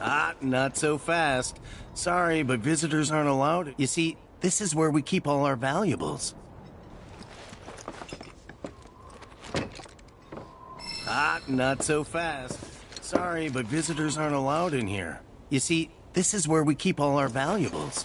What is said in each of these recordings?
Ah, not so fast. Sorry, but visitors aren't allowed. You see, this is where we keep all our valuables. Ah, not so fast. Sorry, but visitors aren't allowed in here. You see, this is where we keep all our valuables.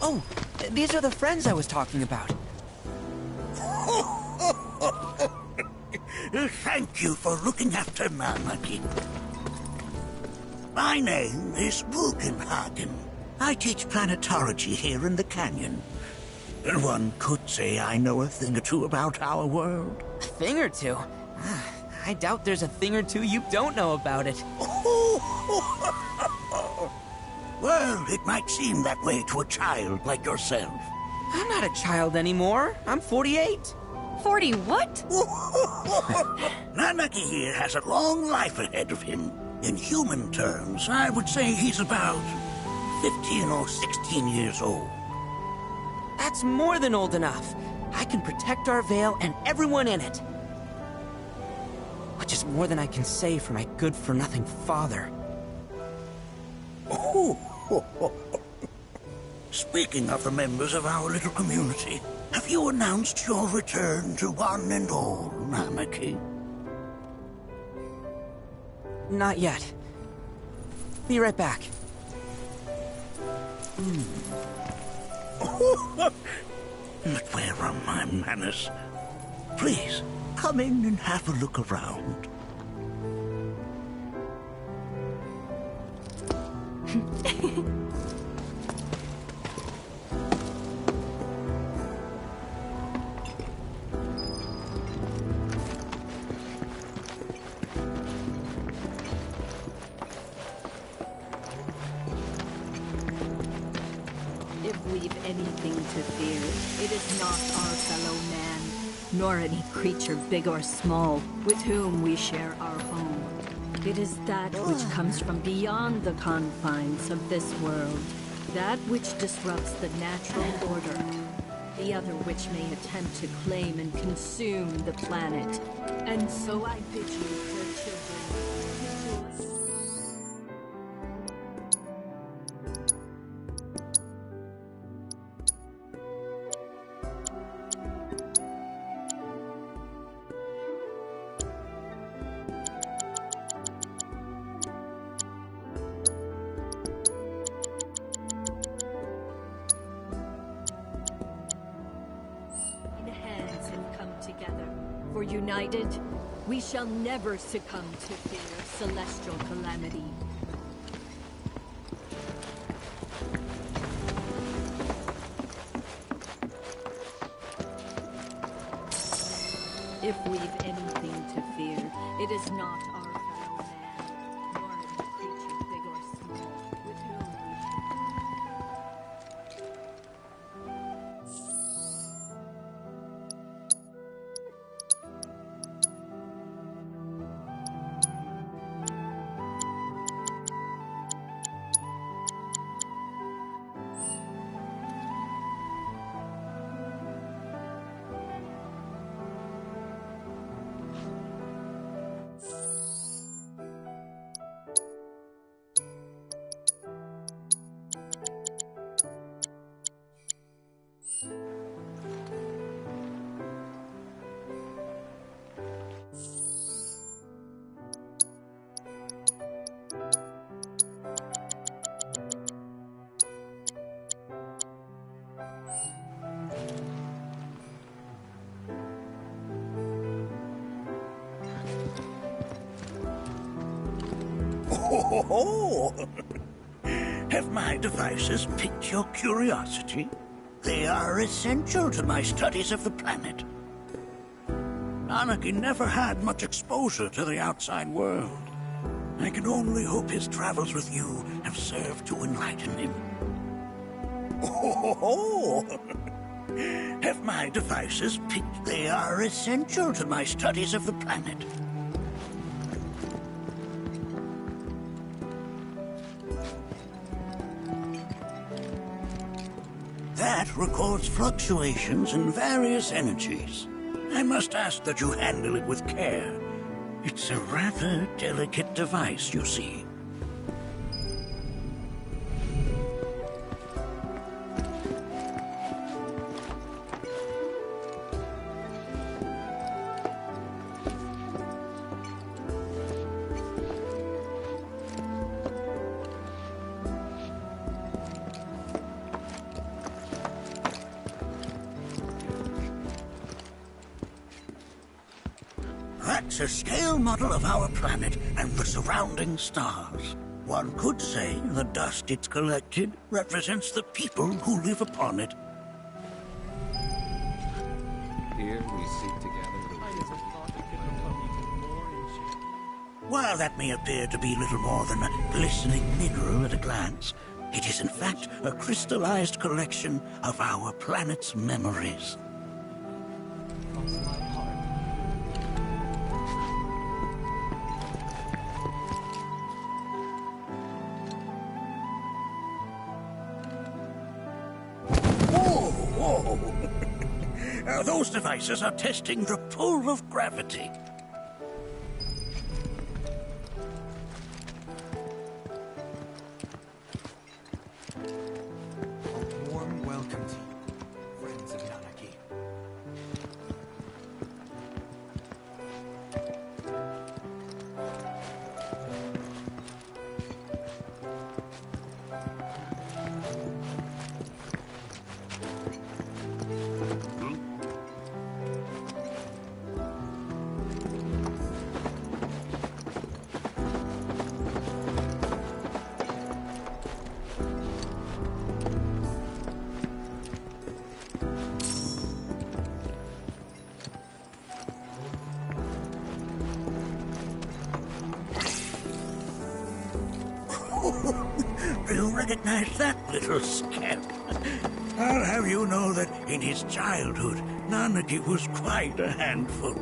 Oh, these are the friends I was talking about. Thank you for looking after Malmaki. My name is Bugenhagen. I teach planetology here in the canyon. One could say I know a thing or two about our world. A thing or two? I doubt there's a thing or two you don't know about it. Well, it might seem that way to a child like yourself. I'm not a child anymore. I'm 48. 40 what? Nanaki here has a long life ahead of him. In human terms, I would say he's about 15 or 16 years old. That's more than old enough. I can protect our Vale and everyone in it. Which is more than I can say for my good-for-nothing father. Speaking of the members of our little community, have you announced your return to one and all, Namaki? Not yet. Be right back. But where are my manners? Please, come in and have a look around. If we've anything to fear, it is not our fellow man, nor any creature big or small, with whom we share our home. It is that which comes from beyond the confines of this world, that which disrupts the natural order, the other which may attempt to claim and consume the planet. And so I bid you, dear children, rejoice. Hands and come together, for united, we shall never succumb to fear celestial calamity. If we've anything to fear, it is not our fellow man, nor any creature big or small, with whom we Have my devices piqued your curiosity? They are essential to my studies of the planet. Anarchy never had much exposure to the outside world. I can only hope his travels with you have served to enlighten him. Oh, have my devices picked? They are essential to my studies of the planet. That records fluctuations in various energies. I must ask that you handle it with care. It's a rather delicate device, you see. That's a scale model of our planet and the surrounding stars. One could say the dust it's collected represents the people who live upon it. Here we seek to gather the While that may appear to be little more than a glistening mineral at a glance, it is in fact a crystallized collection of our planet's memories. Those devices are testing the pull of gravity. A warm welcome to you, friends of Anarchy. Do you recognize that little scamp? I'll have you know that in his childhood, Nanaki was quite a handful.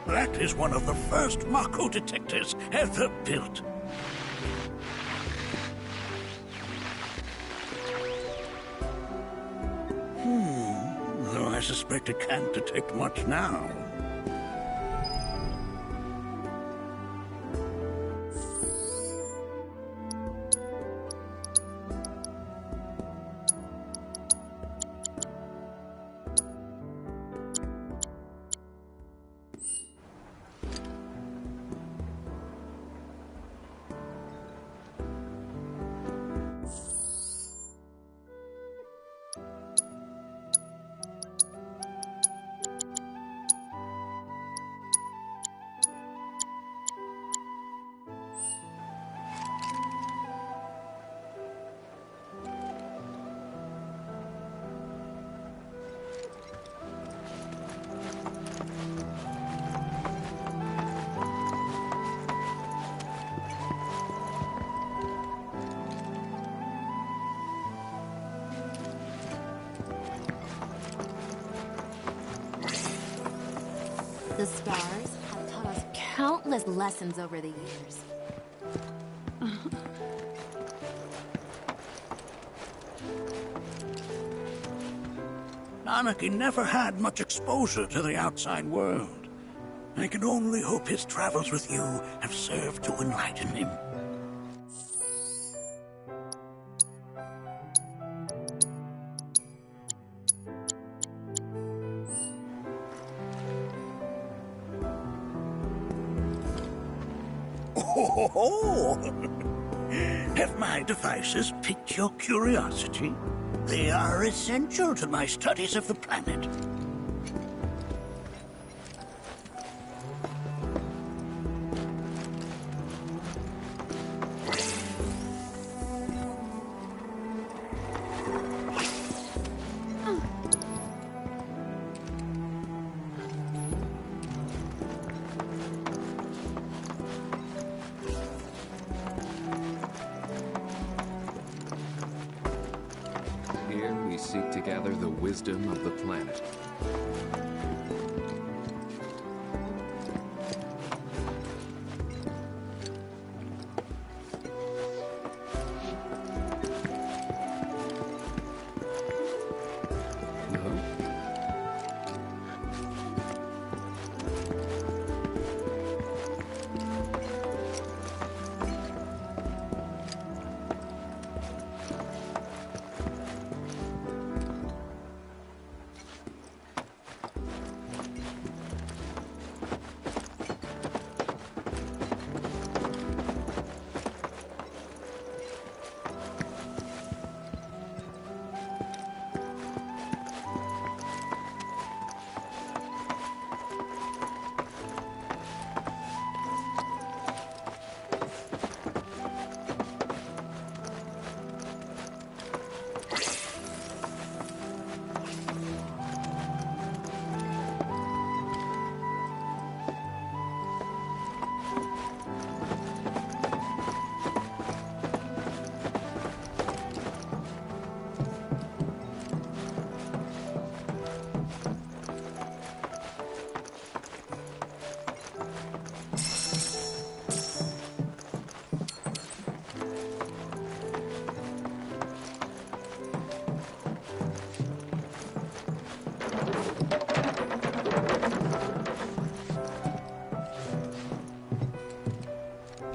That is one of the first Mako detectors ever built. Though I suspect it can't detect much now. The stars have taught us countless lessons over the years. Anarchy never had much exposure to the outside world. I can only hope his travels with you have served to enlighten him. Oh, have my devices piqued your curiosity? They are essential to my studies of the planet. Here we seek to gather the wisdom of the planet. No?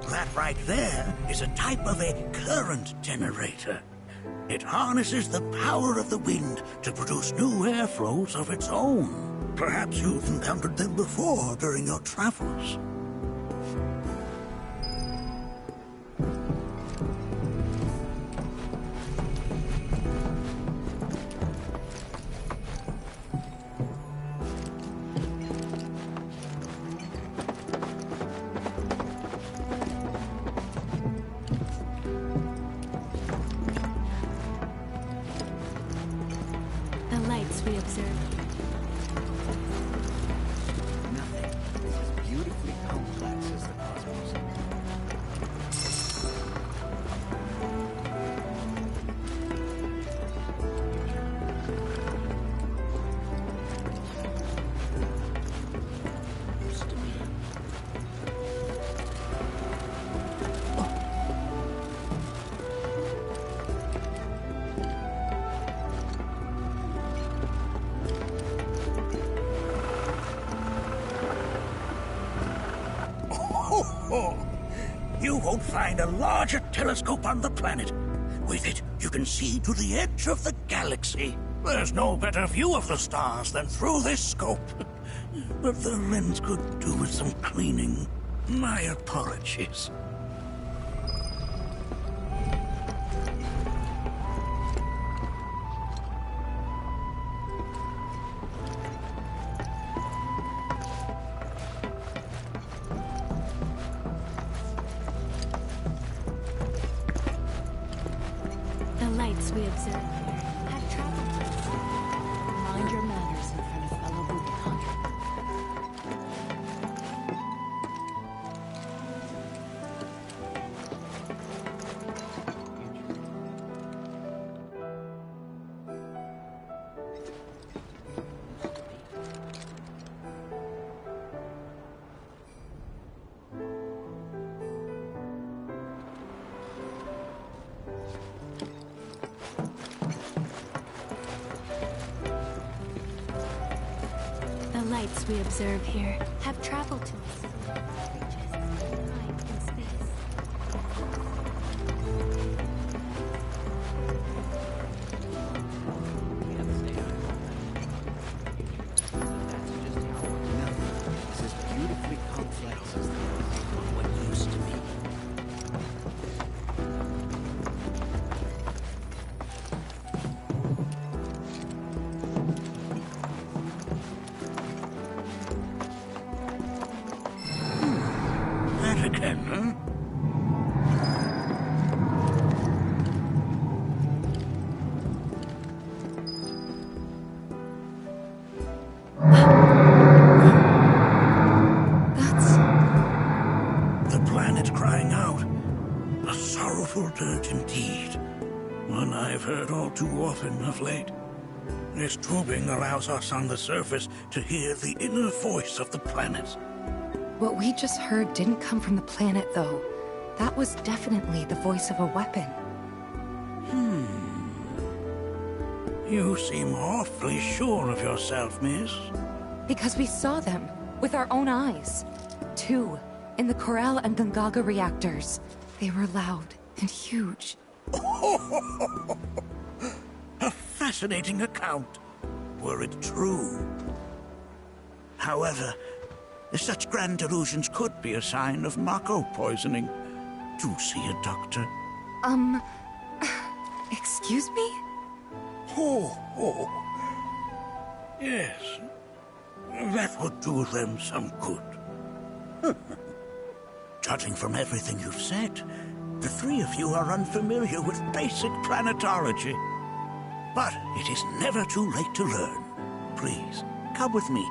That right there is a type of a current generator. It harnesses the power of the wind to produce new airflows of its own. Perhaps you've encountered them before during your travels. The lights we observe. Nothing is as beautifully complex as the cosmos. Oh, you won't find a larger telescope on the planet. With it, you can see to the edge of the galaxy. There's no better view of the stars than through this scope. But the lens could do with some cleaning. My apologies. The lights we observe here have traveled. Mind your manners in front of fellow booty hunters. The lights we observe here have traveled to us. Reaches time and space. Nothing is as beautifully complex as what used to be. heard all too often of late. This tubing allows us on the surface to hear the inner voice of the planet. What we just heard didn't come from the planet, though. That was definitely the voice of a weapon. You seem awfully sure of yourself, miss. Because we saw them, with our own eyes. 2, in the Corel and Gungaga reactors. They were loud and huge. A fascinating account, were it true. However, such grand delusions could be a sign of Mako poisoning. Do see a doctor. Excuse me? Oh. Yes. That would do them some good. Judging from everything you've said, the 3 of you are unfamiliar with basic planetology. But it is never too late to learn. Please, come with me.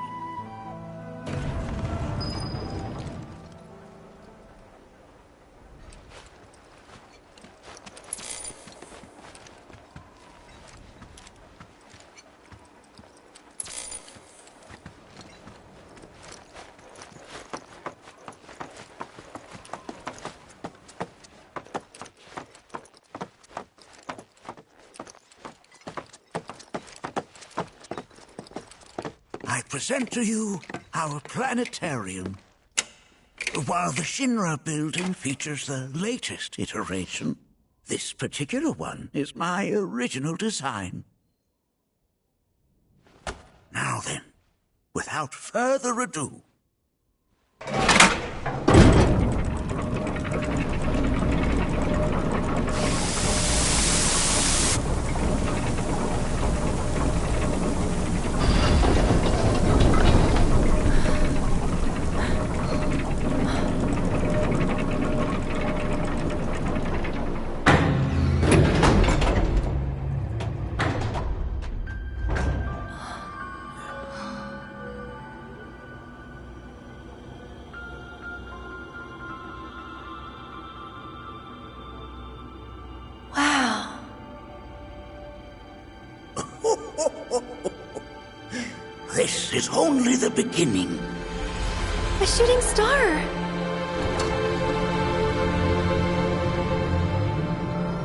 I present to you our planetarium. While the Shinra building features the latest iteration, this particular one is my original design. Now then, without further ado, this is only the beginning. A shooting star!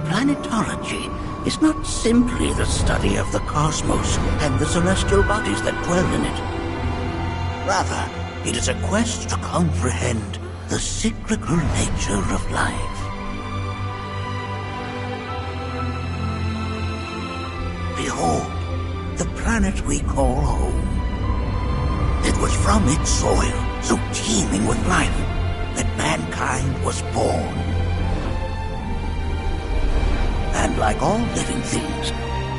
Planetology is not simply the study of the cosmos and the celestial bodies that dwell in it. Rather, it is a quest to comprehend the cyclical nature of life. Behold, the planet we call home. It was from its soil, so teeming with life, that mankind was born. And like all living things,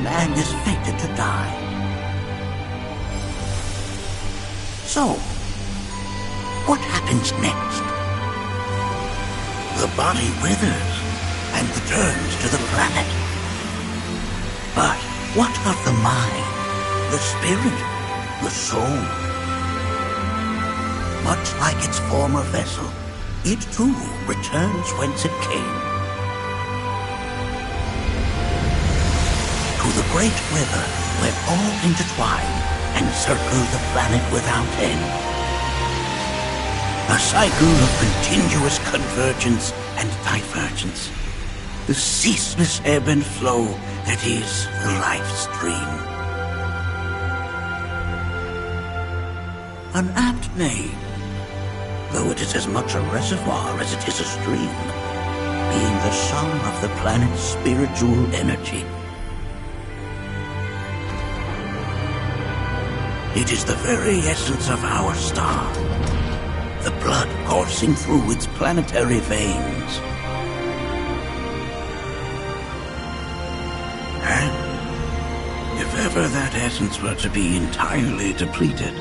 man is fated to die. So, what happens next? The body withers and returns to the planet. But what of the mind, the spirit, the soul? Much like its former vessel, it too returns whence it came. To the great river where all intertwine and circle the planet without end. A cycle of continuous convergence and divergence. The ceaseless ebb and flow that is the life stream. An apt name, though it is as much a reservoir as it is a stream, being the sum of the planet's spiritual energy. It is the very essence of our star, the blood coursing through its planetary veins. And if ever that essence were to be entirely depleted,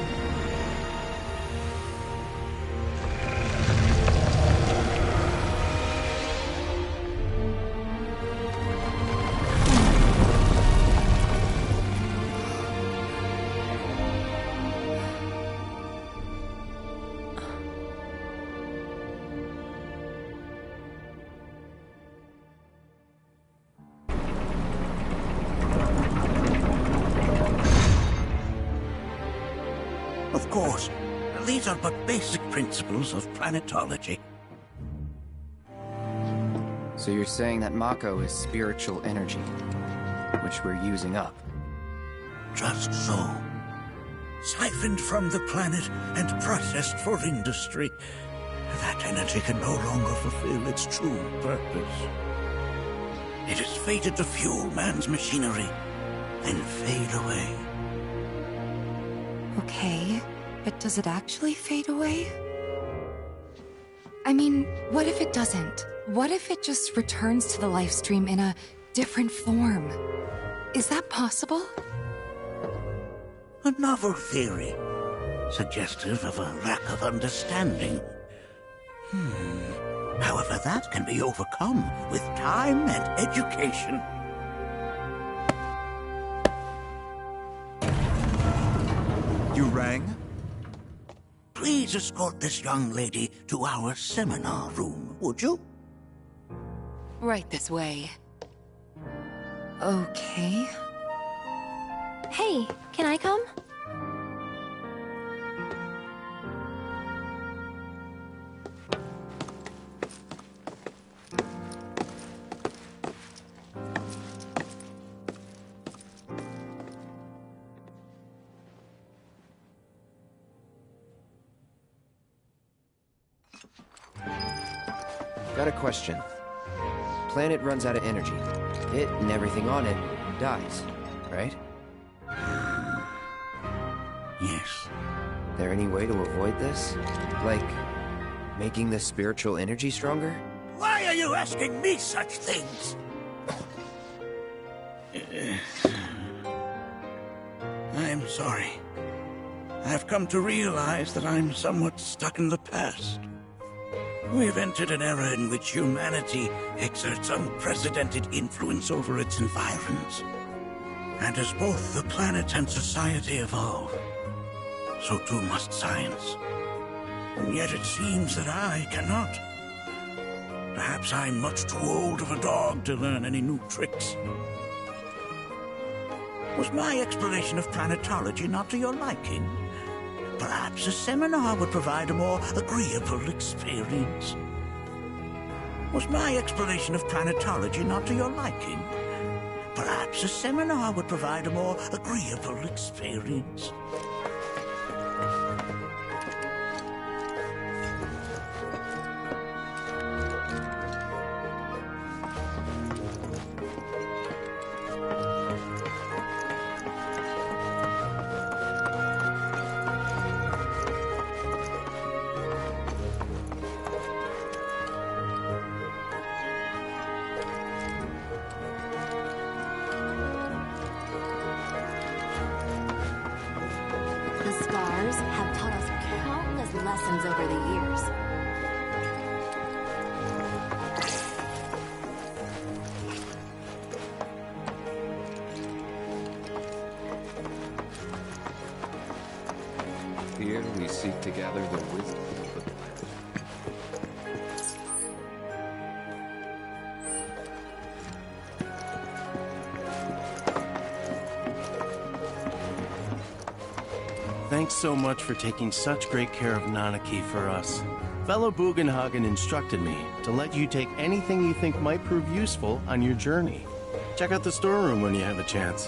Of course, these are but basic principles of planetology. So you're saying that Mako is spiritual energy, which we're using up? Just so. Siphoned from the planet and processed for industry, that energy can no longer fulfill its true purpose. It is fated to fuel man's machinery, then fade away. Okay, but does it actually fade away? I mean, what if it doesn't? What if it just returns to the life stream in a different form? Is that possible? A novel theory, suggestive of a lack of understanding. However, that can be overcome with time and education. You rang? Please escort this young lady to our seminar room, would you? Right this way. Okay. Hey, can I come? Got a question. Planet runs out of energy. It and everything on it dies, right? Yes. There any way to avoid this? Like, making the spiritual energy stronger? Why are you asking me such things? I'm sorry. I've come to realize that I'm somewhat stuck in the past. We've entered an era in which humanity exerts unprecedented influence over its environs. And as both the planet and society evolve, so too must science. And yet it seems that I cannot. Perhaps I'm much too old of a dog to learn any new tricks. Was my explanation of planetology not to your liking? Perhaps a seminar would provide a more agreeable experience. Was my explanation of planetology not to your liking? Perhaps a seminar would provide a more agreeable experience. The stars have taught us countless lessons over the years. Here we seek to gather the wisdom of the planet. Thanks so much for taking such great care of Nanaki for us. Fellow Bugenhagen instructed me to let you take anything you think might prove useful on your journey. Check out the storeroom when you have a chance.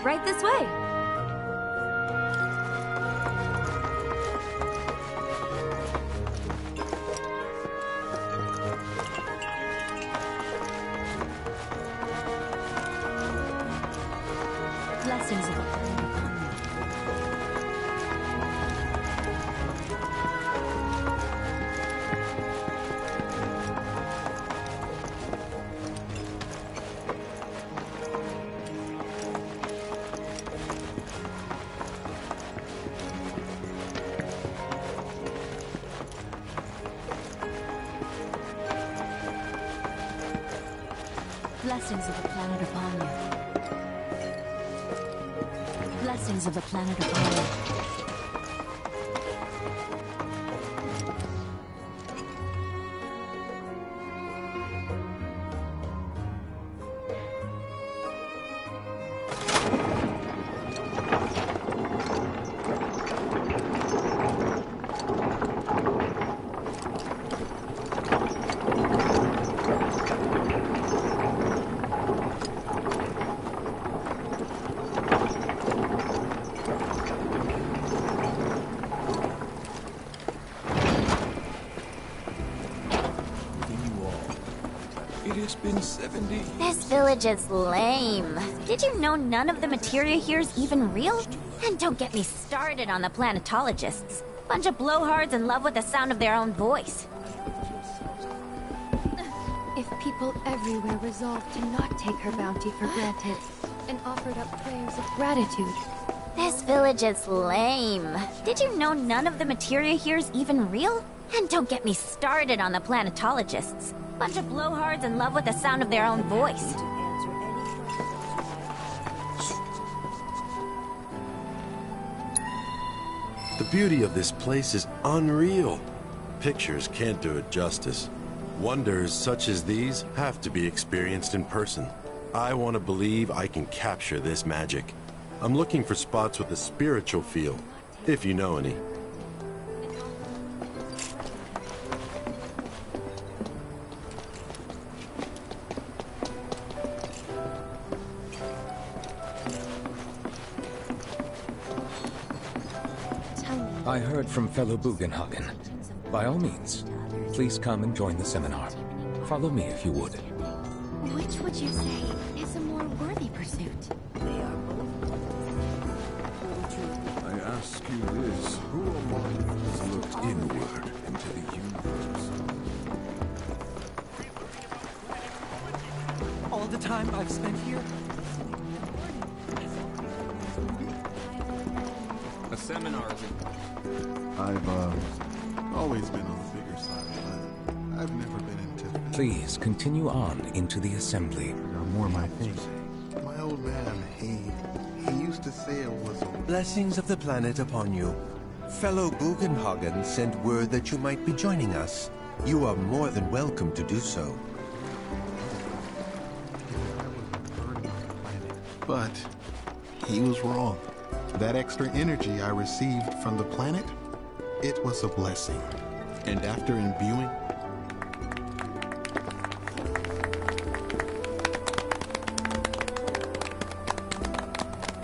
Right this way. Blessings of the blessings of the planet upon you. Blessings of the planet upon you. It's been 70. This village is lame. Did you know none of the materia here is even real? And don't get me started on the planetologists. Bunch of blowhards in love with the sound of their own voice. If people everywhere resolved to not take her bounty for granted and offered up prayers of gratitude. This village is lame. Did you know none of the materia here is even real? And don't get me started on the planetologists. Bunch of blowhards in love with the sound of their own voice. The beauty of this place is unreal. Pictures can't do it justice. Wonders such as these have to be experienced in person. I want to believe I can capture this magic. I'm looking for spots with a spiritual feel, if you know any. I heard from fellow Bugenhagen. By all means, please come and join the seminar. Follow me if you would. Which would you say is a more worthy pursuit? I ask you this, who among you has looked inward into the universe? All the time I've spent here? A seminar. I've always been on the bigger side, but I've never been into... Please continue on into the assembly. More my thing. My old man, he used to say it was a... Blessings of the planet upon you. Fellow Bugenhagen sent word that you might be joining us. You are more than welcome to do so. But he was wrong. That extra energy I received from the planet, it was a blessing. And after imbuing...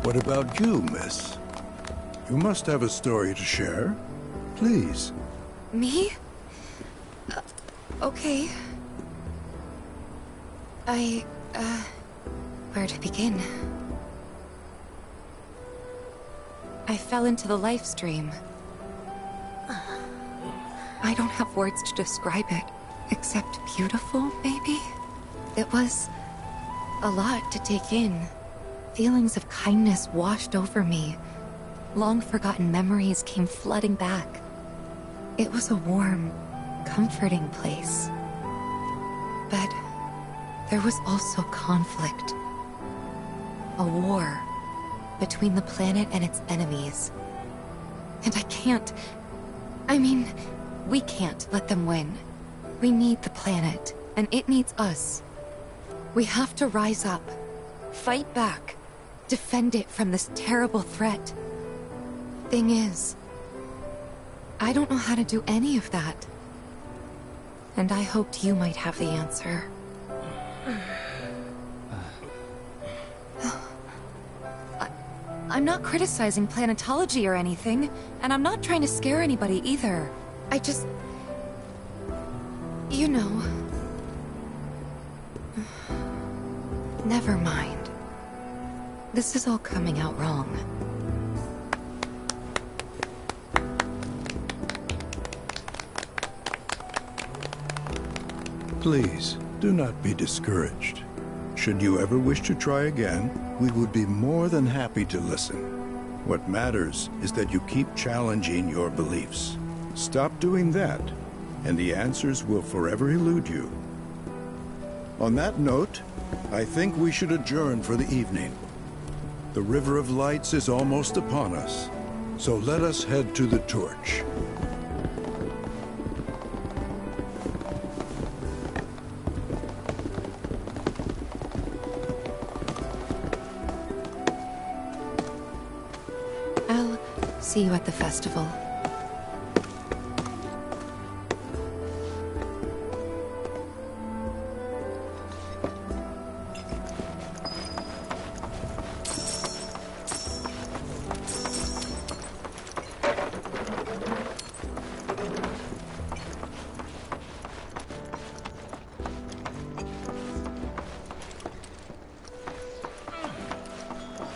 What about you, miss? You must have a story to share. Please. Me? Okay. Where to begin? I fell into the life stream. I don't have words to describe it, except beautiful, maybe? It was a lot to take in. Feelings of kindness washed over me. Long-forgotten memories came flooding back. It was a warm, comforting place. But there was also conflict. A war between the planet and its enemies. And we can't let them win. We need the planet, and it needs us. We have to rise up, fight back, defend it from this terrible threat. Thing is, I don't know how to do any of that. And I hoped you might have the answer. I'm not criticizing planetology or anything, and I'm not trying to scare anybody either. I just... You know... Never mind. This is all coming out wrong. Please, do not be discouraged. Should you ever wish to try again, we would be more than happy to listen. What matters is that you keep challenging your beliefs. Stop doing that, and the answers will forever elude you. On that note, I think we should adjourn for the evening. The River of Lights is almost upon us, so let us head to the torch. I'll see you at the festival.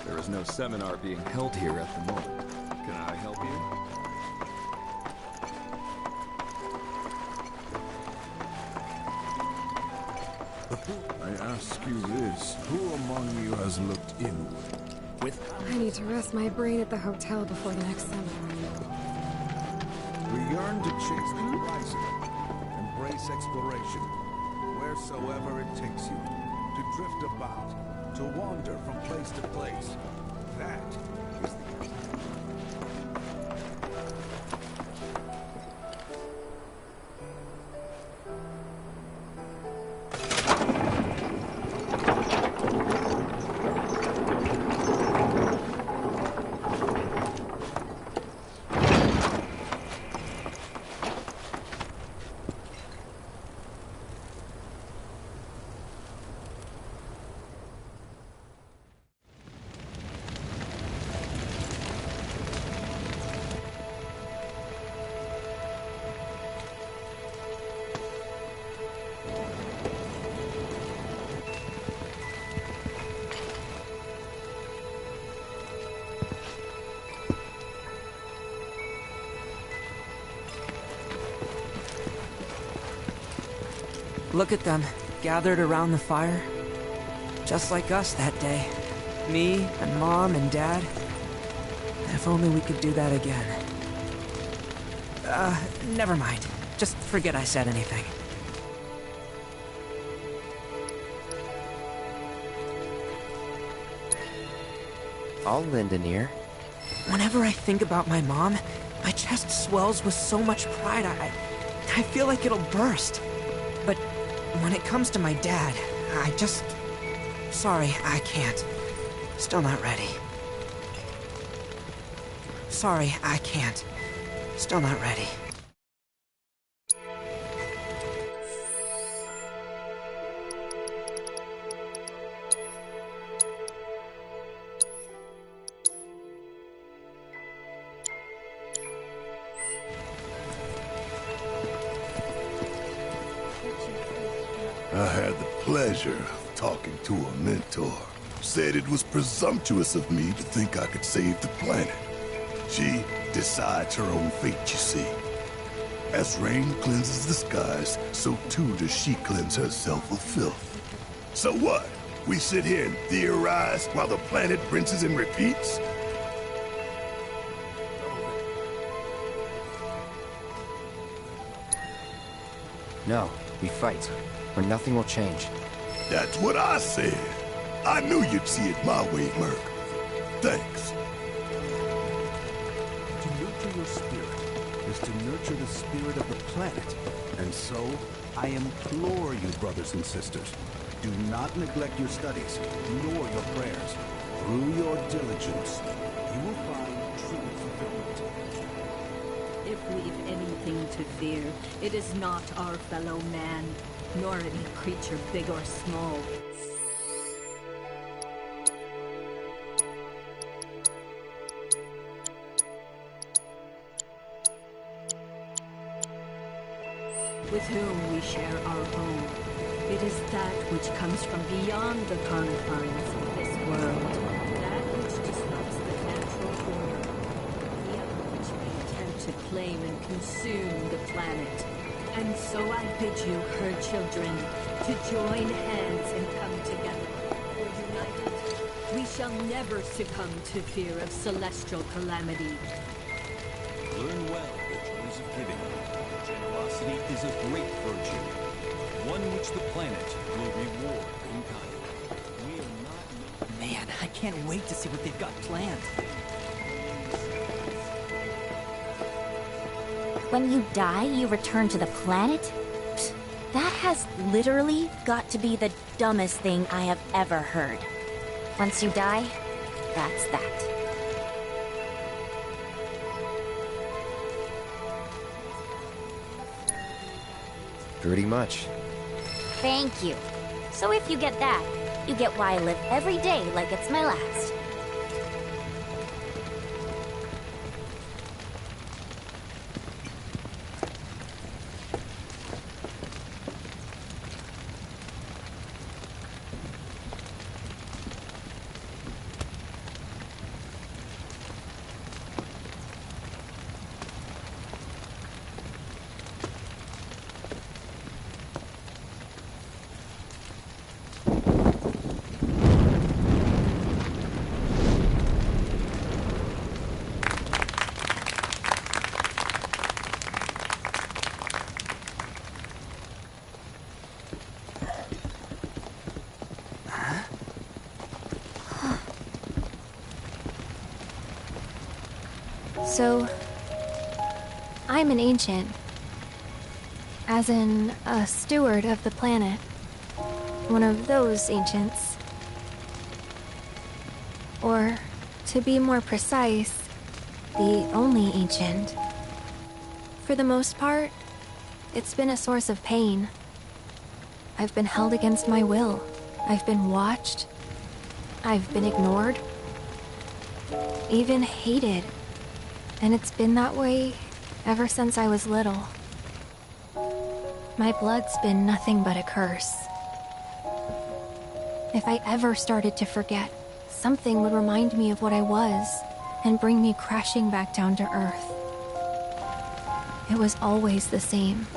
There is no seminar being held here at the moment. Can I help you? I ask you this, who among you has looked inward? I need to rest my brain at the hotel before the next seminar. We yearn to chase the horizon, embrace exploration, wheresoever it takes you, to drift about, to wander from place to place. That is the answer. Look at them, gathered around the fire. Just like us that day. Me, and Mom, and Dad. If only we could do that again. Never mind. Just forget I said anything. I'll lend an ear. Whenever I think about my mom, my chest swells with so much pride, I feel like it'll burst. But when it comes to my dad, I just... Sorry, I can't. Still not ready. Sorry, I can't. Still not ready. I had the pleasure of talking to a mentor. Said it was presumptuous of me to think I could save the planet. She decides her own fate, you see. As rain cleanses the skies, so too does she cleanse herself of filth. So what? We sit here and theorize while the planet rinses and repeats? No, we fight, or nothing will change. That's what I said. I knew you'd see it my way, Merc. Thanks. To nurture your spirit is to nurture the spirit of the planet. And so, I implore you, brothers and sisters, do not neglect your studies, nor your prayers. Through your diligence, you will find true fulfillment. If we've anything to fear, it is not our fellow man, nor any creature big or small. with whom we share our home. It is that which comes from beyond the confines of this world. That which disrupts the natural order. The other which may attempt to claim and consume the planet. And so I bid you, her children, to join hands and come together. For united, we shall never succumb to fear of celestial calamity. Learn well the joys of giving. Generosity is a great virtue, one which the planet will reward in kind. We are not... Man, I can't wait to see what they've got planned. When you die, you return to the planet? Psst, that has literally got to be the dumbest thing I have ever heard. Once you die, that's that. Pretty much. Thank you. So if you get that, you get why I live every day like it's my last. So, I'm an ancient. As in, a steward of the planet. One of those ancients. Or, to be more precise, the only ancient. For the most part, it's been a source of pain. I've been held against my will. I've been watched. I've been ignored. Even hated. And it's been that way ever since I was little. My blood's been nothing but a curse. If I ever started to forget, something would remind me of what I was and bring me crashing back down to Earth. It was always the same.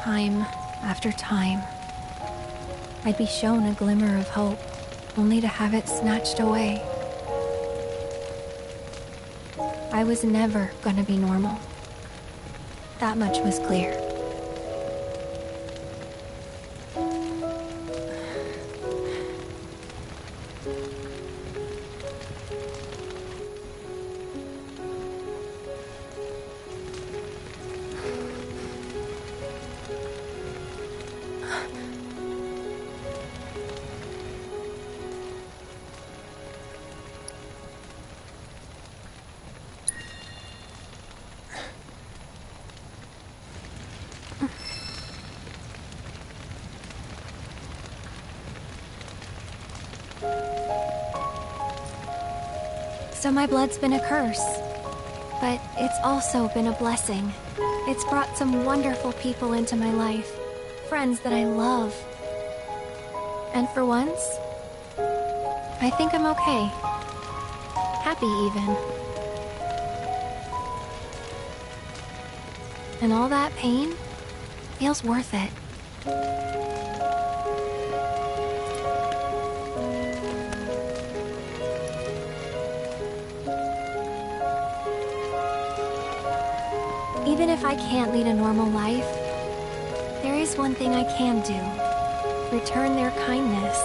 Time after time. I'd be shown a glimmer of hope, only to have it snatched away. I was never gonna be normal. That much was clear. So my blood's been a curse, but it's also been a blessing. It's brought some wonderful people into my life, friends that I love. And for once, I think I'm okay. Happy even. And all that pain feels worth it. Even if I can't lead a normal life, there is one thing I can do. Return their kindness.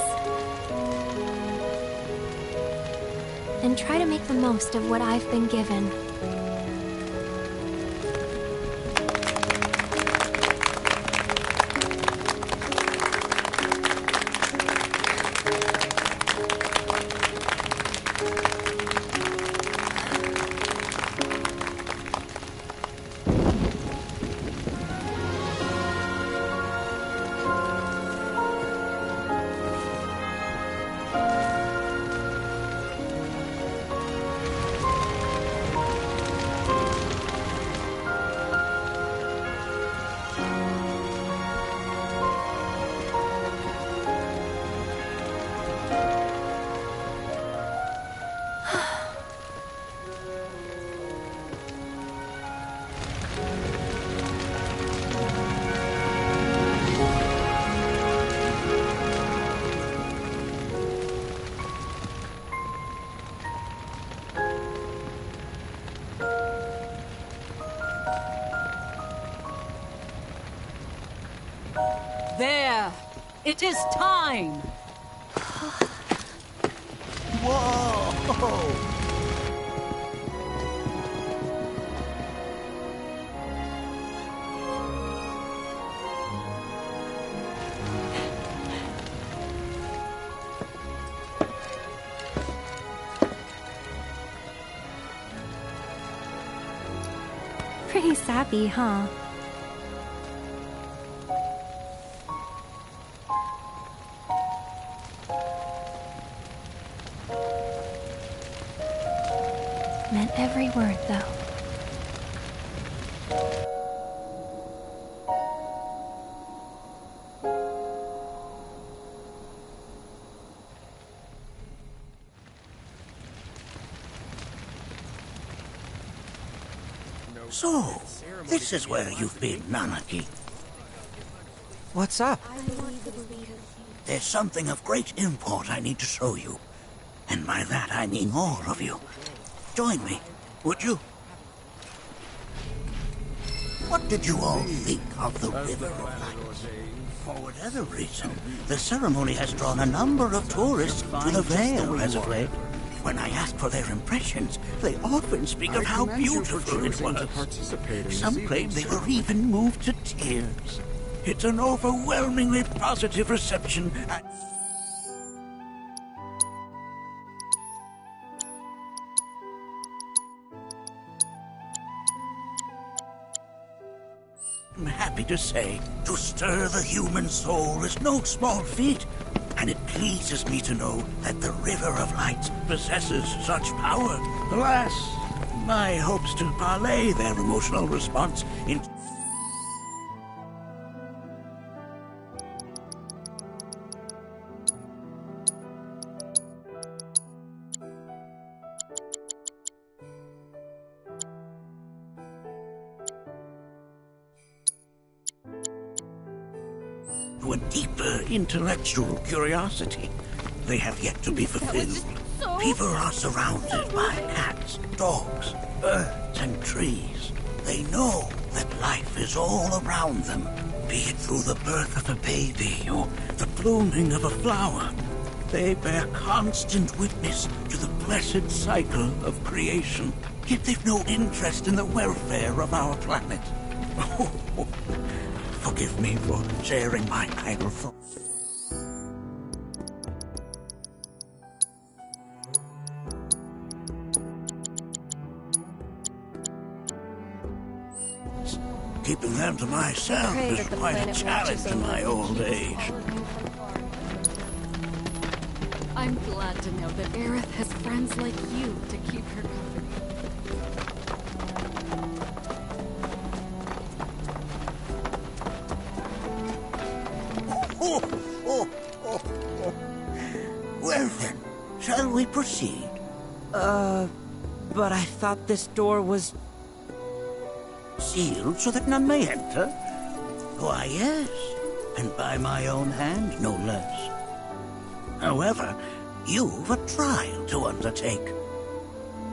And try to make the most of what I've been given. It is time! Whoa! Pretty sappy, huh? Meant every word, though. So, this is where you've been, Nanaki. What's up? There's something of great import I need to show you. And by that I mean all of you. Join me, would you? What did you all think of the River of Lights? For whatever reason, the ceremony has drawn a number of tourists to the Vale as of late. When I ask for their impressions, they often speak of how beautiful it was. Some claim they were even moved to tears. It's an overwhelmingly positive reception. I'm happy to say, to stir the human soul is no small feat. And it pleases me to know that the River of Lights possesses such power. Alas, my hopes to parlay their emotional response into... to a deeper intellectual curiosity. They have yet to be fulfilled. People are surrounded by cats, dogs, birds, and trees. They know that life is all around them, be it through the birth of a baby or the blooming of a flower. They bear constant witness to the blessed cycle of creation, yet they've no interest in the welfare of our planet. Forgive me for sharing my idle thoughts. Keeping them to myself is quite a challenge in my old age. I'm glad to know that Aerith has friends like you to keep her company. Well then, shall we proceed? But I thought this door was... sealed so that none may enter? Why, yes, and by my own hand, no less. However, you've a trial to undertake.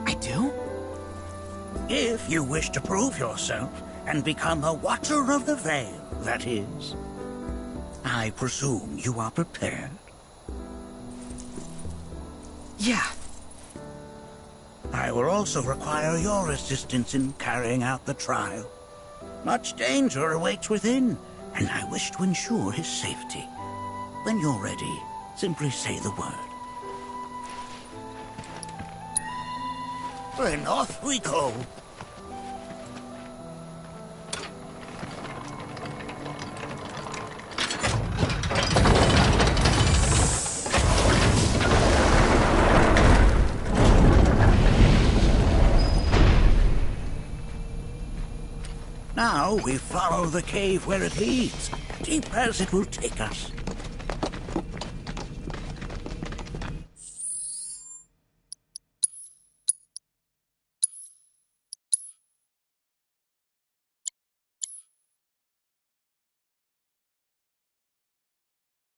I do? If you wish to prove yourself and become a Watcher of the Vale, that is. I presume you are prepared? Yeah. I will also require your assistance in carrying out the trial. Much danger awaits within, and I wish to ensure his safety. When you're ready, simply say the word. Then off we go. Now we follow the cave where it leads, deep as it will take us.